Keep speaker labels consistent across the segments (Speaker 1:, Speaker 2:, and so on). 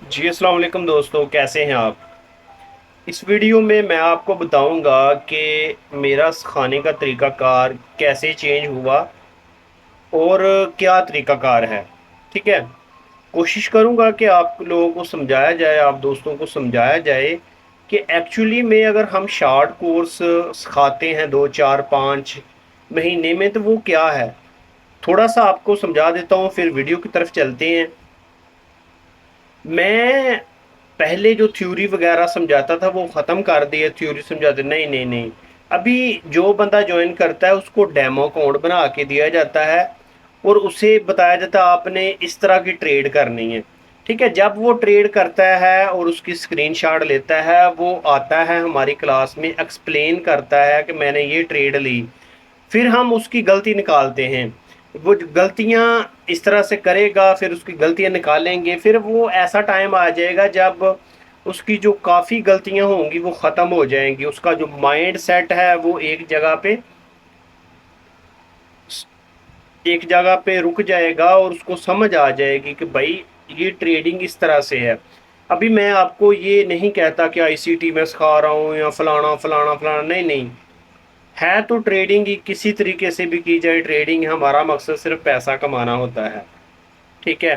Speaker 1: जी अस्सलाम वालेकुम दोस्तों, कैसे हैं आप। इस वीडियो में मैं आपको बताऊंगा कि मेरा खाने का तरीक़ाकार कैसे चेंज हुआ और क्या तरीक़ाकार है। ठीक है, कोशिश करूंगा कि आप लोगों को समझाया जाए, आप दोस्तों को समझाया जाए कि एक्चुअली में अगर हम शॉर्ट कोर्स सिखाते हैं 2 4 5 महीने में तो वो क्या है। थोड़ा सा आपको समझा देता हूँ, फिर वीडियो की तरफ चलते हैं। मैं पहले जो थ्योरी वगैरह समझाता था वो ख़त्म कर दिया, थ्योरी समझाते नहीं नहीं नहीं। अभी जो बंदा ज्वाइन करता है उसको डेमो अकाउंट बना के दिया जाता है और उसे बताया जाता है आपने इस तरह की ट्रेड करनी है। ठीक है, जब वो ट्रेड करता है और उसकी स्क्रीनशॉट लेता है, वो आता है हमारी क्लास में एक्सप्लेन करता है कि मैंने ये ट्रेड ली। फिर हम उसकी गलती निकालते हैं। वो गलतियाँ इस तरह से करेगा, फिर उसकी गलतियाँ निकालेंगे, फिर वो ऐसा टाइम आ जाएगा जब उसकी जो काफ़ी गलतियाँ होंगी वो ख़त्म हो जाएंगी। उसका जो माइंड सेट है वो एक जगह पे रुक जाएगा और उसको समझ आ जाएगी कि भाई ये ट्रेडिंग इस तरह से है। अभी मैं आपको ये नहीं कहता कि आईसीटी में सिखा रहा हूँ या फलाना फलाना फलाना, नहीं नहीं। है तो ट्रेडिंग ही, किसी तरीके से भी की जाए ट्रेडिंग, हमारा मकसद सिर्फ पैसा कमाना होता है। ठीक है,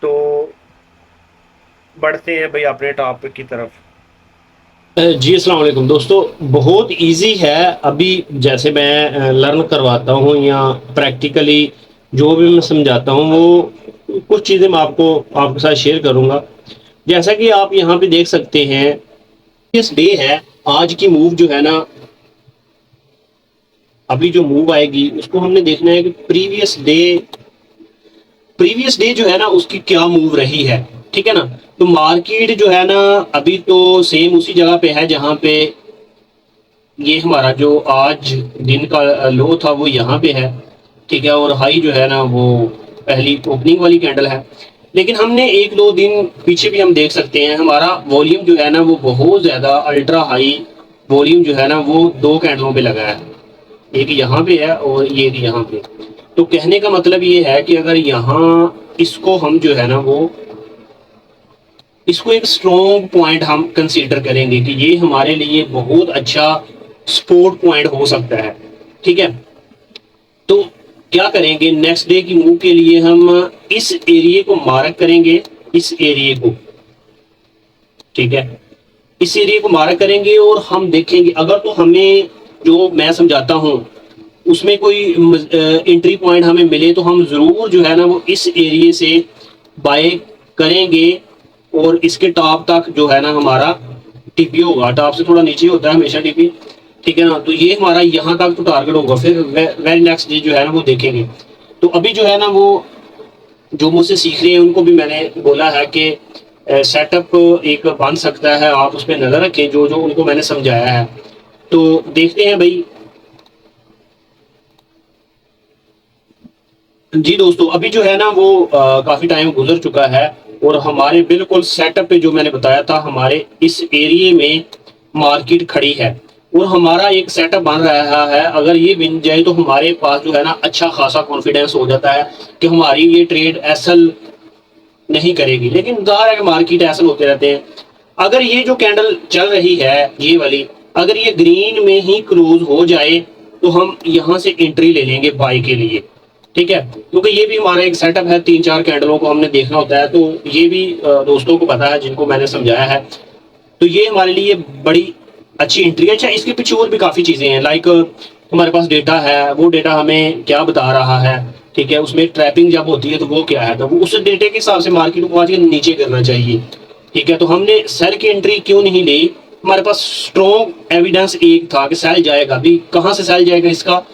Speaker 1: तो बढ़ते हैं भाई अपने टॉपिक की तरफ।
Speaker 2: जी अस्सलाम वालेकुम दोस्तों, बहुत इजी है। अभी जैसे मैं लर्न करवाता हूँ या प्रैक्टिकली जो भी मैं समझाता हूँ वो कुछ चीज़ें मैं आपको आपके साथ शेयर करूँगा। जैसा कि आप यहाँ पे देख सकते हैं, इस डे है, आज की मूव जो है ना, अभी जो मूव आएगी उसको हमने देखना है कि प्रीवियस डे जो है ना उसकी क्या मूव रही है। ठीक है ना। तो मार्केट जो है ना अभी तो सेम उसी जगह पे है जहाँ पे ये हमारा जो आज दिन का लो था वो यहाँ पे है। ठीक है, और हाई जो है ना वो पहली ओपनिंग वाली कैंडल है। लेकिन हमने एक दो दिन पीछे भी हम देख सकते हैं, हमारा वॉल्यूम जो है ना वो बहुत ज़्यादा अल्ट्रा हाई वॉल्यूम जो है ना वो दो कैंडलों पे लगा है। एक यहाँ पे है और ये एक यहाँ पे। तो कहने का मतलब ये है कि अगर यहाँ इसको हम जो है ना वो इसको एक स्ट्रॉन्ग पॉइंट हम कंसीडर करेंगे कि ये हमारे लिए बहुत अच्छा सपोर्ट पॉइंट हो सकता है। ठीक है, तो क्या करेंगे, नेक्स्ट डे की मूव के लिए हम इस एरिए को मार्क करेंगे, इस एरिए को। ठीक है, इस एरिए को मार्क करेंगे और हम देखेंगे अगर तो हमें जो मैं समझाता हूँ उसमें कोई एंट्री पॉइंट हमें मिले तो हम ज़रूर जो है ना वो इस एरिए से बाय करेंगे और इसके टॉप तक जो है ना हमारा टीपी होगा। टॉप से थोड़ा नीचे होता है हमेशा टीपी। ठीक है ना, तो ये हमारा यहाँ तक तो टारगेट होगा। फिर वेरी नेक्स्ट डे जो है ना वो देखेंगे। तो अभी जो है ना वो जो मुझसे सीख रहे हैं उनको भी मैंने बोला है कि सेटअप एक बन सकता है, आप उस पर नज़र रखें जो जो उनको मैंने समझाया है। तो देखते हैं भाई। जी दोस्तों, अभी जो है ना वो काफ़ी टाइम गुजर चुका है और हमारे बिल्कुल सेटअप पे जो मैंने बताया था हमारे इस एरिए में मार्केट खड़ी है और हमारा एक सेटअप बन रहा है। अगर ये बन जाए तो हमारे पास जो है ना अच्छा खासा कॉन्फिडेंस हो जाता है कि हमारी ये ट्रेड एसल नहीं करेगी। लेकिन ज़ाहिर है कि मार्केट एसल होते रहते हैं। अगर ये जो कैंडल चल रही है ये वाली, अगर ये ग्रीन में ही क्लोज हो जाए तो हम यहाँ से एंट्री ले लेंगे बाई के लिए। ठीक है, क्योंकि ये भी हमारा एक सेटअप है, तीन चार कैंडलों को हमने देखना होता है। तो ये भी दोस्तों को पता है जिनको मैंने समझाया है। तो ये हमारे लिए बड़ी अच्छी एंट्री है। अच्छा, इसके पीछे और भी काफ़ी चीज़ें हैं, लाइक हमारे पास डेटा है, वो डेटा हमें क्या बता रहा है। ठीक है, उसमें ट्रैपिंग जब होती है तो वो क्या है, तो वो उस डेटे के हिसाब से मार्केट को आज के नीचे करना चाहिए। ठीक है, तो हमने सेल की एंट्री क्यों नहीं ली, हमारे पास स्ट्रॉन्ग एविडेंस एक था कि सेल जाएगा। अभी कहाँ से सेल जाएगा इसका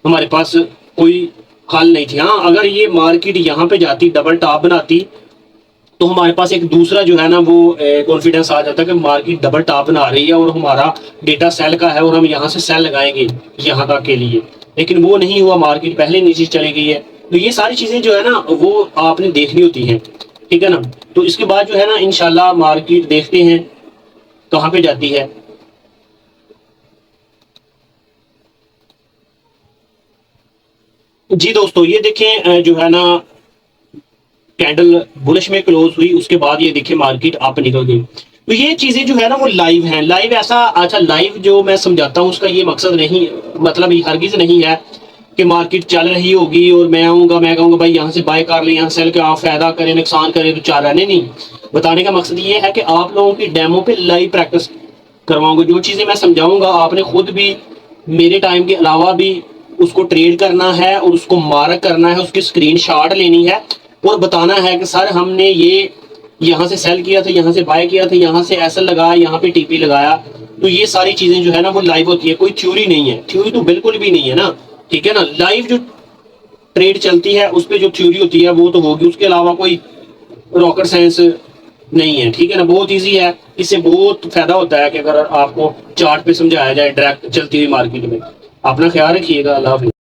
Speaker 2: हमारे पास कोई हल नहीं थी। हाँ, अगर ये मार्केट यहाँ पे जाती, डबल टॉप बनाती, तो हमारे पास एक दूसरा जो है ना वो कॉन्फिडेंस आ जाता है कि मार्केट डबल टॉप बना रही है और हमारा डेटा सेल का है और हम यहाँ से सेल लगाएंगे यहाँ तक के लिए। लेकिन वो नहीं हुआ, मार्केट पहले नीचे चली गई है। तो ये सारी चीज़ें जो है ना वो आपने देखनी होती हैं। ठीक है ना। तो इसके बाद जो है ना इंशाल्लाह मार्केट देखते हैं कहाँ पे जाती है। जी दोस्तों, ये देखें जो है ना कैंडल बुलिश में क्लोज हुई, उसके बाद ये देखिए मार्केट अप निकल गई। तो ये चीजें जो है ना वो लाइव हैं। लाइव ऐसा, अच्छा लाइव जो मैं समझाता हूँ उसका ये मकसद नहीं, मतलब हरगिज नहीं है कि मार्केट चल रही होगी और मैं आऊंगा, मैं कहूंगा भाई यहाँ से बाय कर ले, यहाँ सेल के आप फायदा करें नुकसान करें तो चल रहा नहीं। बताने का मकसद ये है कि आप लोगों की डेमो पे लाइव प्रैक्टिस करवाऊंगा। जो चीजें मैं समझाऊंगा आपने खुद भी मेरे टाइम के अलावा भी उसको ट्रेड करना है और उसको मार्क करना है, उसकी स्क्रीनशॉट लेनी है और बताना है कि सर हमने ये यहाँ से सेल किया था, यहाँ से बाय किया था, यहाँ से एसएल लगाया, यहाँ पे टीपी लगाया। तो ये सारी चीजें जो है ना वो लाइव होती है, कोई थ्योरी नहीं है। थ्योरी तो बिल्कुल भी नहीं है ना, ठीक है ना। लाइव जो ट्रेड चलती है उस पर जो थ्योरी होती है वो तो होगी, उसके अलावा कोई रॉकेट साइंस नहीं है, ठीक है ना। बहुत इजी है, इससे बहुत फायदा होता है कि अगर आपको चार्ट पे समझाया जाए डायरेक्ट चलती हुई मार्केट में। अपना ख्याल रखिएगा, अल्लाह हाफिज़।